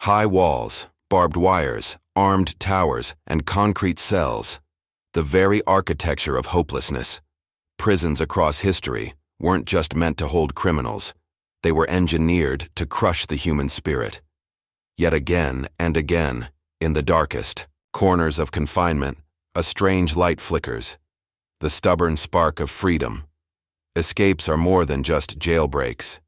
High walls, barbed wires, armed towers, and concrete cells. The very architecture of hopelessness. Prisons across history weren't just meant to hold criminals. They were engineered to crush the human spirit. Yet again and again, in the darkest corners of confinement, a strange light flickers. The stubborn spark of freedom. Escapes are more than just jailbreaks.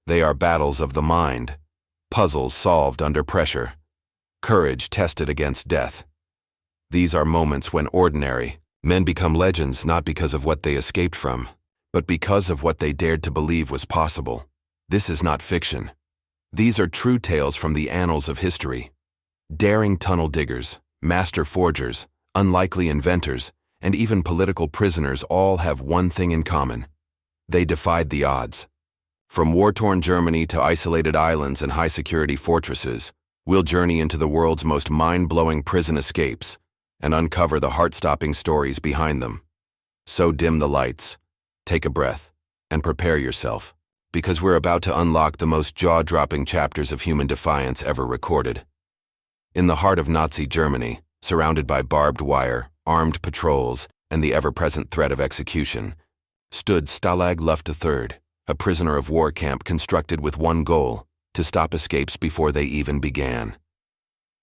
They are battles of the mind, puzzles solved under pressure, courage tested against death. These are moments when ordinary men become legends not because of what they escaped from, but because of what they dared to believe was possible. This is not fiction. These are true tales from the annals of history. Daring tunnel diggers, master forgers, unlikely inventors, and even political prisoners all have one thing in common. They defied the odds. From war-torn Germany to isolated islands and high-security fortresses, we'll journey into the world's most mind-blowing prison escapes and uncover the heart-stopping stories behind them. So dim the lights, take a breath, and prepare yourself, because we're about to unlock the most jaw-dropping chapters of human defiance ever recorded. In the heart of Nazi Germany, surrounded by barbed wire, armed patrols, and the ever-present threat of execution, stood Stalag Luft III, a prisoner of war camp constructed with one goal: to stop escapes before they even began.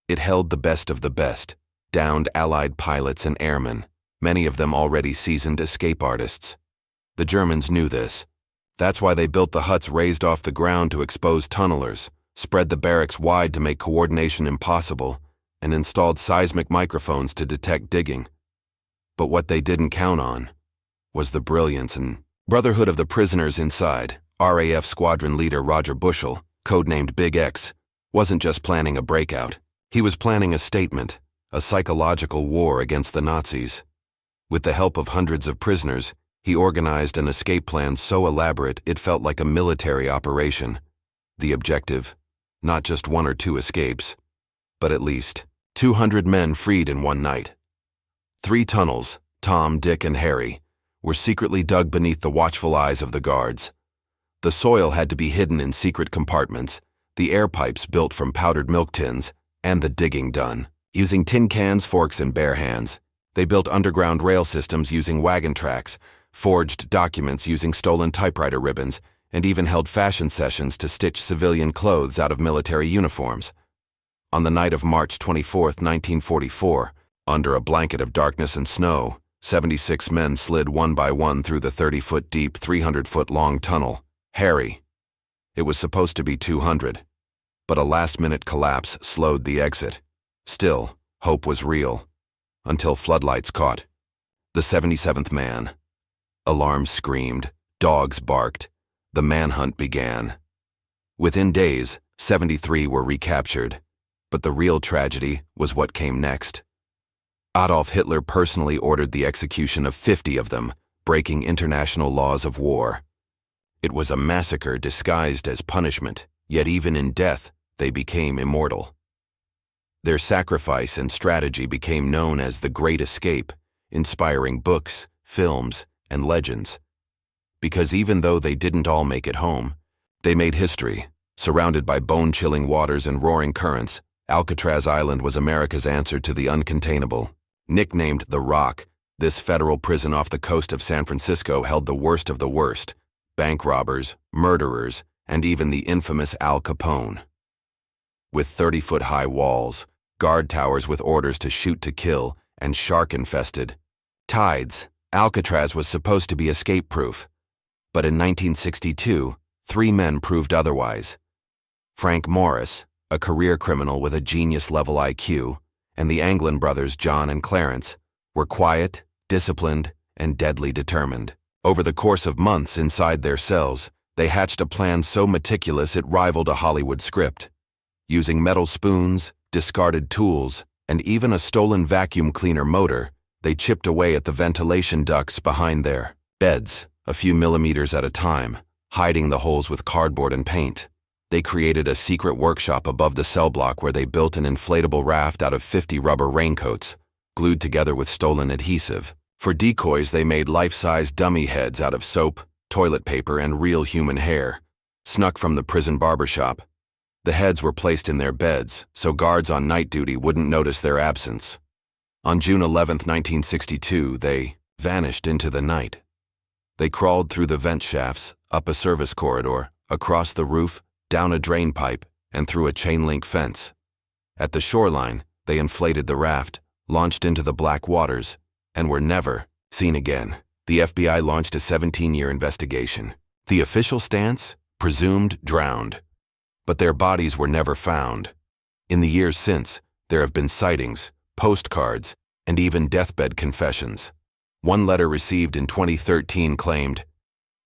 It held the best of the best, downed Allied pilots and airmen, many of them already seasoned escape artists. The Germans knew this. That's why they built the huts raised off the ground to expose tunnelers, spread the barracks wide to make coordination impossible, and installed seismic microphones to detect digging. But what they didn't count on was the brilliance and brotherhood of the prisoners inside. RAF squadron leader Roger Bushell, codenamed Big X, wasn't just planning a breakout. He was planning a statement, a psychological war against the Nazis. With the help of hundreds of prisoners, he organized an escape plan so elaborate it felt like a military operation. The objective, not just 1 or 2 escapes, but at least 200 men freed in one night. 3 tunnels, Tom, Dick, and Harry, were secretly dug beneath the watchful eyes of the guards. The soil had to be hidden in secret compartments, the air pipes built from powdered milk tins, and the digging done. Using tin cans, forks, and bare hands, they built underground rail systems using wagon tracks, forged documents using stolen typewriter ribbons, and even held fashion sessions to stitch civilian clothes out of military uniforms. On the night of March 24, 1944, under a blanket of darkness and snow, 76 men slid one by one through the 30-foot deep, 300-foot-long tunnel. Harry. It was supposed to be 200, but a last-minute collapse slowed the exit. Still, hope was real, until floodlights caught the 77th man. Alarms screamed, dogs barked, the manhunt began. Within days, 73 were recaptured, but the real tragedy was what came next. Adolf Hitler personally ordered the execution of 50 of them, breaking international laws of war. It was a massacre disguised as punishment, yet even in death, they became immortal. Their sacrifice and strategy became known as the Great Escape, inspiring books, films, and legends. Because even though they didn't all make it home, they made history. Surrounded by bone-chilling waters and roaring currents, Alcatraz Island was America's answer to the uncontainable. Nicknamed the Rock, this federal prison off the coast of San Francisco held the worst of the worst: bank robbers, murderers, and even the infamous Al Capone. With 30-foot-high walls, guard towers with orders to shoot to kill, and shark-infested tides, Alcatraz was supposed to be escape-proof. But in 1962, 3 men proved otherwise. Frank Morris, a career criminal with a genius-level IQ, and the Anglin brothers John and Clarence, were quiet, disciplined, and deadly determined. Over the course of months inside their cells, they hatched a plan so meticulous it rivaled a Hollywood script. Using metal spoons, discarded tools, and even a stolen vacuum cleaner motor, they chipped away at the ventilation ducts behind their beds, a few millimeters at a time, hiding the holes with cardboard and paint. They created a secret workshop above the cell block where they built an inflatable raft out of 50 rubber raincoats, glued together with stolen adhesive. For decoys, they made life-size dummy heads out of soap, toilet paper, and real human hair, snuck from the prison barbershop. The heads were placed in their beds, so guards on night duty wouldn't notice their absence. On June 11, 1962, they vanished into the night. They crawled through the vent shafts, up a service corridor, across the roof, down a drain pipe, and through a chain-link fence. At the shoreline, they inflated the raft, launched into the black waters, and were never seen again. The FBI launched a 17-year investigation. The official stance? Presumed drowned. But their bodies were never found. In the years since, there have been sightings, postcards, and even deathbed confessions. One letter received in 2013 claimed,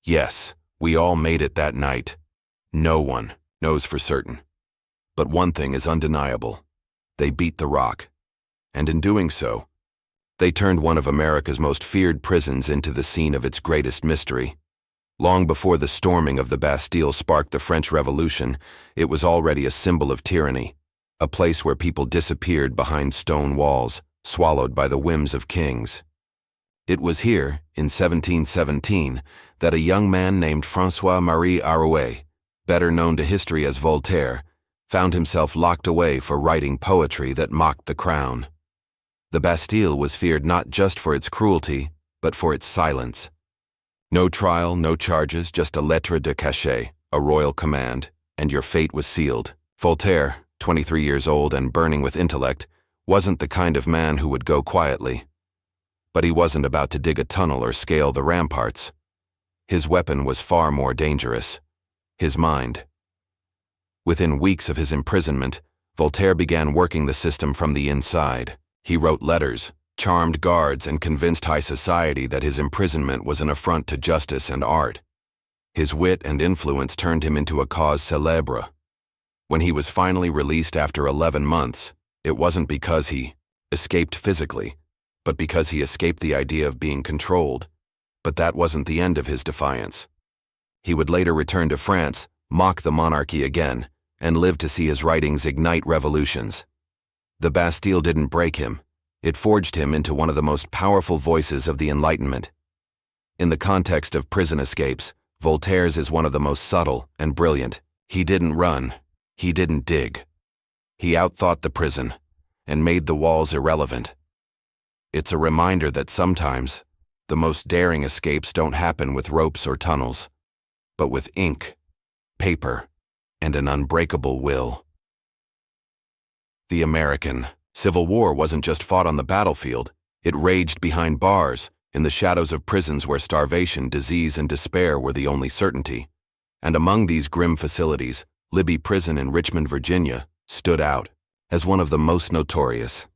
"Yes, we all made it that night. No one knows for certain. But one thing is undeniable. They beat the rock. And in doing so, they turned one of America's most feared prisons into the scene of its greatest mystery. Long before the storming of the Bastille sparked the French Revolution, it was already a symbol of tyranny, a place where people disappeared behind stone walls, swallowed by the whims of kings. It was here, in 1717, that a young man named François-Marie Arouet, better known to history as Voltaire, found himself locked away for writing poetry that mocked the crown. The Bastille was feared not just for its cruelty, but for its silence. No trial, no charges, just a lettre de cachet, a royal command, and your fate was sealed. Voltaire, 23 years old and burning with intellect, wasn't the kind of man who would go quietly. But he wasn't about to dig a tunnel or scale the ramparts. His weapon was far more dangerous: his mind. Within weeks of his imprisonment, Voltaire began working the system from the inside. He wrote letters, charmed guards, and convinced high society that his imprisonment was an affront to justice and art. His wit and influence turned him into a cause célèbre. When he was finally released after 11 months, it wasn't because he escaped physically, but because he escaped the idea of being controlled. But that wasn't the end of his defiance. He would later return to France, mock the monarchy again, and live to see his writings ignite revolutions. The Bastille didn't break him. It forged him into one of the most powerful voices of the Enlightenment. In the context of prison escapes, Voltaire's is one of the most subtle and brilliant. He didn't run. He didn't dig. He outthought the prison and made the walls irrelevant. It's a reminder that sometimes the most daring escapes don't happen with ropes or tunnels, but with ink, paper, and an unbreakable will. The American Civil War wasn't just fought on the battlefield. It raged behind bars, in the shadows of prisons where starvation, disease, and despair were the only certainty. And among these grim facilities, Libby Prison in Richmond, Virginia, stood out as one of the most notorious.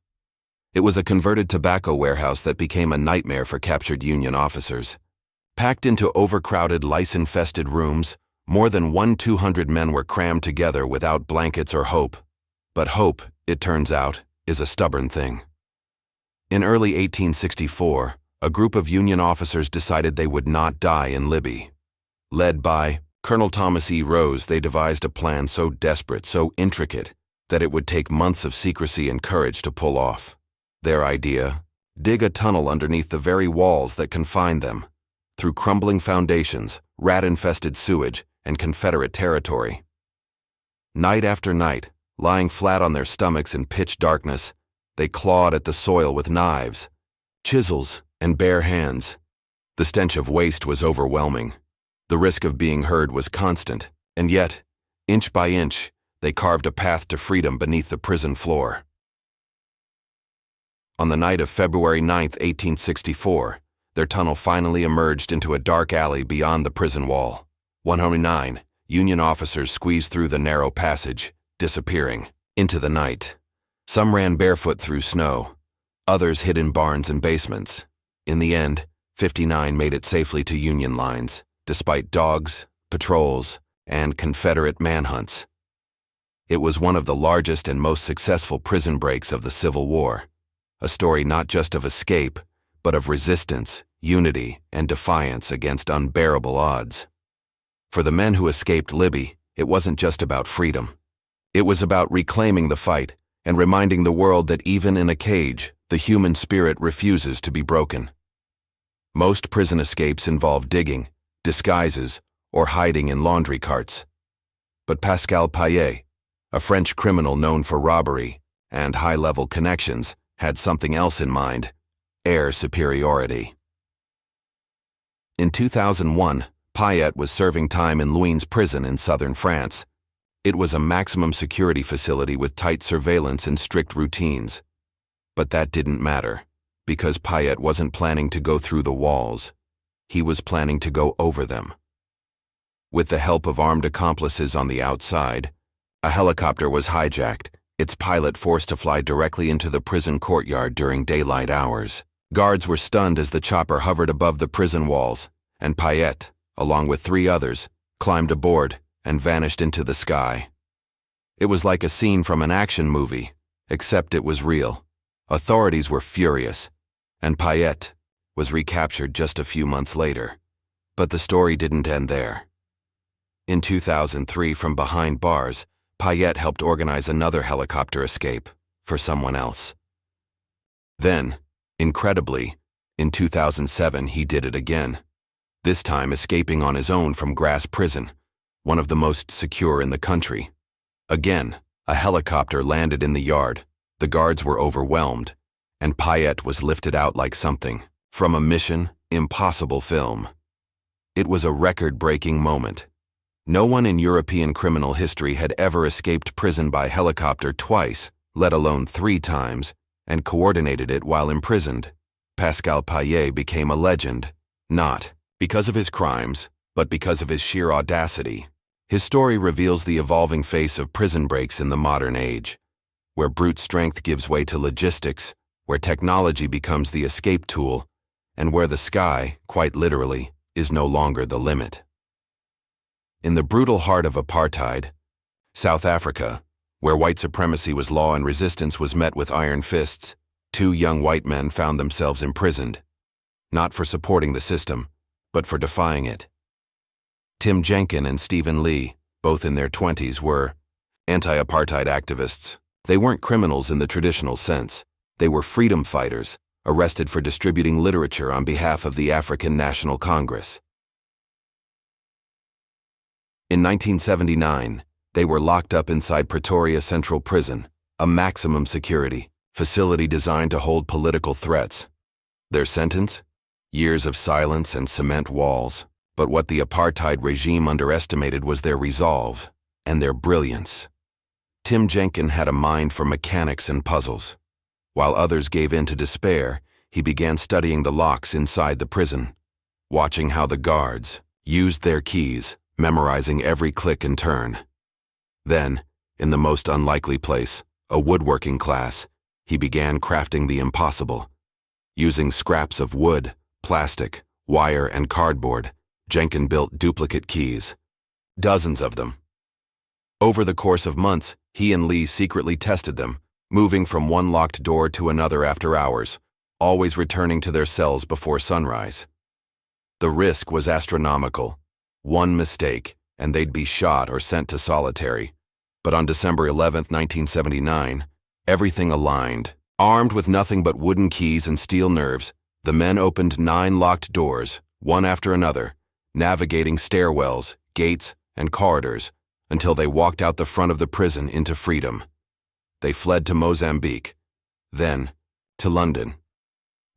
It was a converted tobacco warehouse that became a nightmare for captured Union officers. Packed into overcrowded, lice-infested rooms, more than 200 men were crammed together without blankets or hope. But hope, it turns out, is a stubborn thing. In early 1864, a group of Union officers decided they would not die in Libby. Led by Colonel Thomas E. Rose, they devised a plan so desperate, so intricate, that it would take months of secrecy and courage to pull off. Their idea: dig a tunnel underneath the very walls that confined them, through crumbling foundations, rat-infested sewage, and Confederate territory. Night after night, lying flat on their stomachs in pitch darkness, they clawed at the soil with knives, chisels, and bare hands. The stench of waste was overwhelming. The risk of being heard was constant, and yet, inch by inch, they carved a path to freedom beneath the prison floor. On the night of February 9, 1864, their tunnel finally emerged into a dark alley beyond the prison wall. 109 Union officers squeezed through the narrow passage, disappearing into the night. Some ran barefoot through snow. Others hid in barns and basements. In the end, 59 made it safely to Union lines, despite dogs, patrols, and Confederate manhunts. It was one of the largest and most successful prison breaks of the Civil War, a story not just of escape, but of resistance, unity, and defiance against unbearable odds. For the men who escaped Libby, it wasn't just about freedom. It was about reclaiming the fight and reminding the world that even in a cage, the human spirit refuses to be broken. Most prison escapes involve digging, disguises, or hiding in laundry carts. But Pascal Paillet, A French criminal known for robbery and high-level connections had something else in mind: air superiority. In 2001, Payet was serving time in Luynes prison in southern France. It was a maximum security facility with tight surveillance and strict routines. But that didn't matter, because Payet wasn't planning to go through the walls. He was planning to go over them. With the help of armed accomplices on the outside, a helicopter was hijacked, its pilot forced to fly directly into the prison courtyard during daylight hours. Guards were stunned as the chopper hovered above the prison walls, and Payet, along with 3 others, climbed aboard and vanished into the sky. It was like a scene from an action movie, except it was real. Authorities were furious, and Payet was recaptured just a few months later. But the story didn't end there. In 2003, from behind bars, Payet helped organize another helicopter escape for someone else. Then, incredibly, in 2007 he did it again, this time escaping on his own from Grasse Prison, one of the most secure in the country. Again, a helicopter landed in the yard, the guards were overwhelmed, and Payet was lifted out like something from a Mission Impossible film. It was a record-breaking moment. No one in European criminal history had ever escaped prison by helicopter twice, let alone 3 times, and coordinated it while imprisoned. Pascal Payet became a legend, not because of his crimes, but because of his sheer audacity. His story reveals the evolving face of prison breaks in the modern age, where brute strength gives way to logistics, where technology becomes the escape tool, and where the sky, quite literally, is no longer the limit. In the brutal heart of apartheid, South Africa, where white supremacy was law and resistance was met with iron fists, 2 young white men found themselves imprisoned, not for supporting the system, but for defying it. Tim Jenkin and Stephen Lee, both in their 20s, were anti-apartheid activists. They weren't criminals in the traditional sense. They were freedom fighters, arrested for distributing literature on behalf of the African National Congress. In 1979, they were locked up inside Pretoria Central Prison, a maximum security facility designed to hold political threats. Their sentence? Years of silence and cement walls. But what the apartheid regime underestimated was their resolve and their brilliance. Tim Jenkin had a mind for mechanics and puzzles. While others gave in to despair, he began studying the locks inside the prison, watching how the guards used their keys, memorizing every click and turn. Then, in the most unlikely place, a woodworking class, he began crafting the impossible. Using scraps of wood, plastic, wire, and cardboard, Jenkin built duplicate keys, dozens of them. Over the course of months, he and Lee secretly tested them, moving from one locked door to another after hours, always returning to their cells before sunrise. The risk was astronomical. One mistake, and they'd be shot or sent to solitary. But on December 11, 1979, everything aligned. Armed with nothing but wooden keys and steel nerves, the men opened 9 locked doors, one after another, navigating stairwells, gates, and corridors, until they walked out the front of the prison into freedom. They fled to Mozambique, then to London.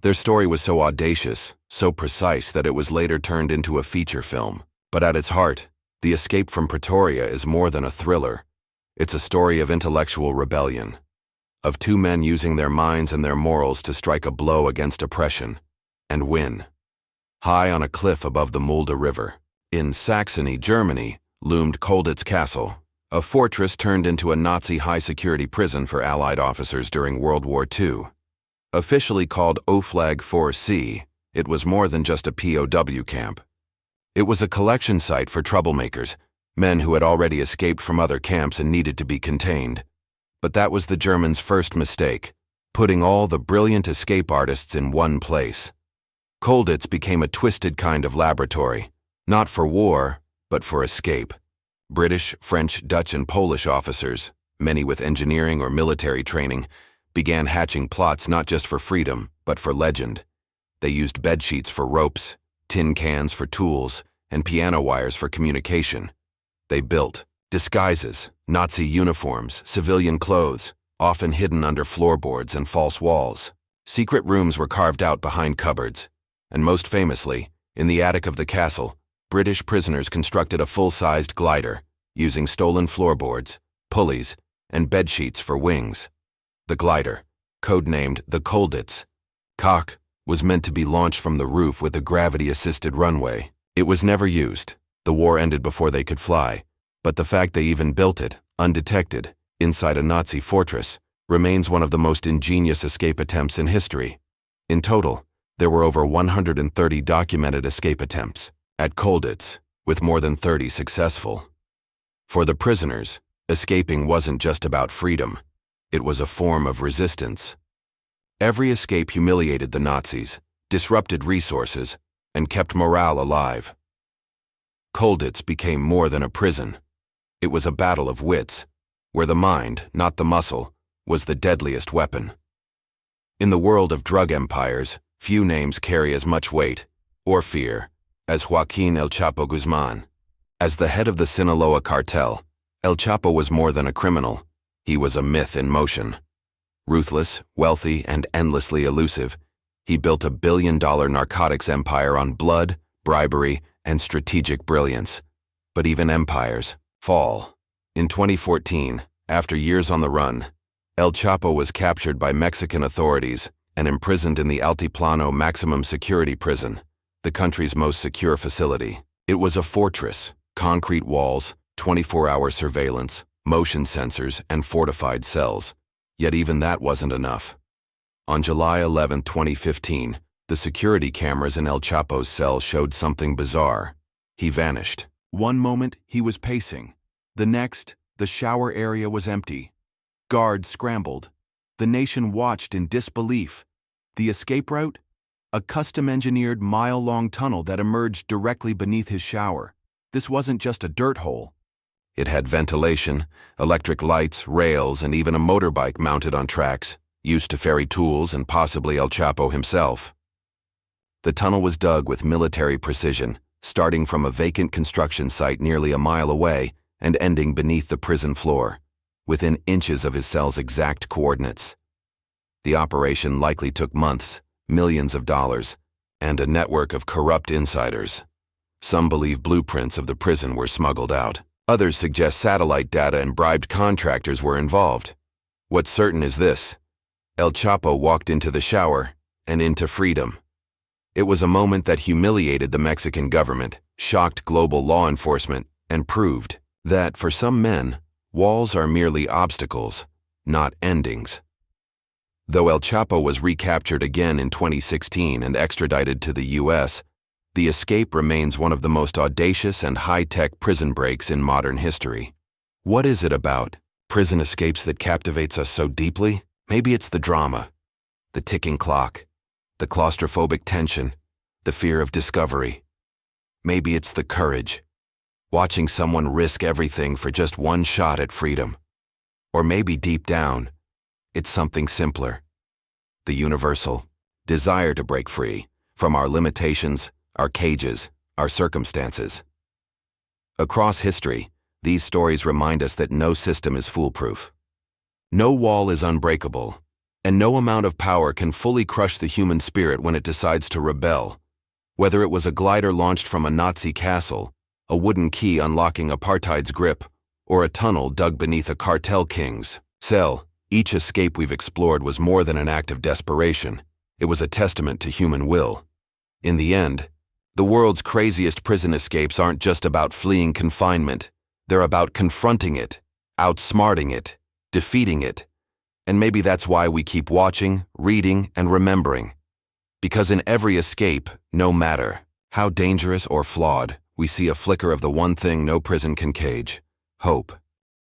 Their story was so audacious, so precise that it was later turned into a feature film. But at its heart, the escape from Pretoria is more than a thriller. It's a story of intellectual rebellion, of 2 men using their minds and their morals to strike a blow against oppression, and win. High on a cliff above the Mulde River, in Saxony, Germany, loomed Colditz Castle, a fortress turned into a Nazi high-security prison for Allied officers during World War II. Officially called Oflag 4C, it was more than just a POW camp. It was a collection site for troublemakers, men who had already escaped from other camps and needed to be contained. But that was the Germans' first mistake, putting all the brilliant escape artists in one place. Colditz became a twisted kind of laboratory, not for war, but for escape. British, French, Dutch, and Polish officers, many with engineering or military training, began hatching plots not just for freedom, but for legend. They used bedsheets for ropes, tin cans for tools, and piano wires for communication. They built disguises, Nazi uniforms, civilian clothes, often hidden under floorboards and false walls. Secret rooms were carved out behind cupboards, and most famously, in the attic of the castle, British prisoners constructed a full-sized glider, using stolen floorboards, pulleys, and bedsheets for wings. The glider, codenamed the Kolditz, Koch, was meant to be launched from the roof with a gravity-assisted runway. It was never used. The war ended before they could fly, but the fact they even built it, undetected, inside a Nazi fortress, remains one of the most ingenious escape attempts in history. In total, there were over 130 documented escape attempts at Kolditz, with more than 30 successful. For the prisoners, escaping wasn't just about freedom. It was a form of resistance. Every escape humiliated the Nazis, disrupted resources, and kept morale alive. Kolditz became more than a prison. It was a battle of wits, where the mind, not the muscle, was the deadliest weapon. In the world of drug empires, few names carry as much weight, or fear, as Joaquin El Chapo Guzman. As the head of the Sinaloa cartel, El Chapo was more than a criminal. He was a myth in motion. Ruthless, wealthy, and endlessly elusive, he built a billion-dollar narcotics empire on blood, bribery, and strategic brilliance. But even empires fall. In 2014, after years on the run, El Chapo was captured by Mexican authorities and imprisoned in the Altiplano Maximum Security Prison, the country's most secure facility. It was a fortress, concrete walls, 24-hour surveillance, motion sensors, and fortified cells. Yet even that wasn't enough. On July 11, 2015, the security cameras in El Chapo's cell showed something bizarre. He vanished. One moment, he was pacing. The next, the shower area was empty. Guards scrambled. The nation watched in disbelief. The escape route? A custom-engineered mile-long tunnel that emerged directly beneath his shower. This wasn't just a dirt hole. It had ventilation, electric lights, rails, and even a motorbike mounted on tracks, used to ferry tools and possibly El Chapo himself. The tunnel was dug with military precision, starting from a vacant construction site nearly a mile away and ending beneath the prison floor, within inches of his cell's exact coordinates. The operation likely took months, millions of dollars, and a network of corrupt insiders. Some believe blueprints of the prison were smuggled out. Others suggest satellite data and bribed contractors were involved. What's certain is this: El Chapo walked into the shower and into freedom. It was a moment that humiliated the Mexican government, shocked global law enforcement, and proved that, for some men, walls are merely obstacles, not endings. Though El Chapo was recaptured again in 2016 and extradited to the U.S., the escape remains one of the most audacious and high-tech prison breaks in modern history. What is it about prison escapes that captivates us so deeply? Maybe it's the drama, the ticking clock, the claustrophobic tension, the fear of discovery. Maybe it's the courage, watching someone risk everything for just one shot at freedom. Or maybe deep down, it's something simpler: the universal desire to break free from our limitations, our cages, our circumstances. Across history, these stories remind us that no system is foolproof. No wall is unbreakable, and no amount of power can fully crush the human spirit when it decides to rebel. Whether it was a glider launched from a Nazi castle, a wooden key unlocking apartheid's grip, or a tunnel dug beneath a cartel king's cell, each escape we've explored was more than an act of desperation. It was a testament to human will. In the end, the world's craziest prison escapes aren't just about fleeing confinement. They're about confronting it, outsmarting it, defeating it. And maybe that's why we keep watching, reading, and remembering. Because in every escape, no matter how dangerous or flawed, we see a flicker of the one thing no prison can cage: hope.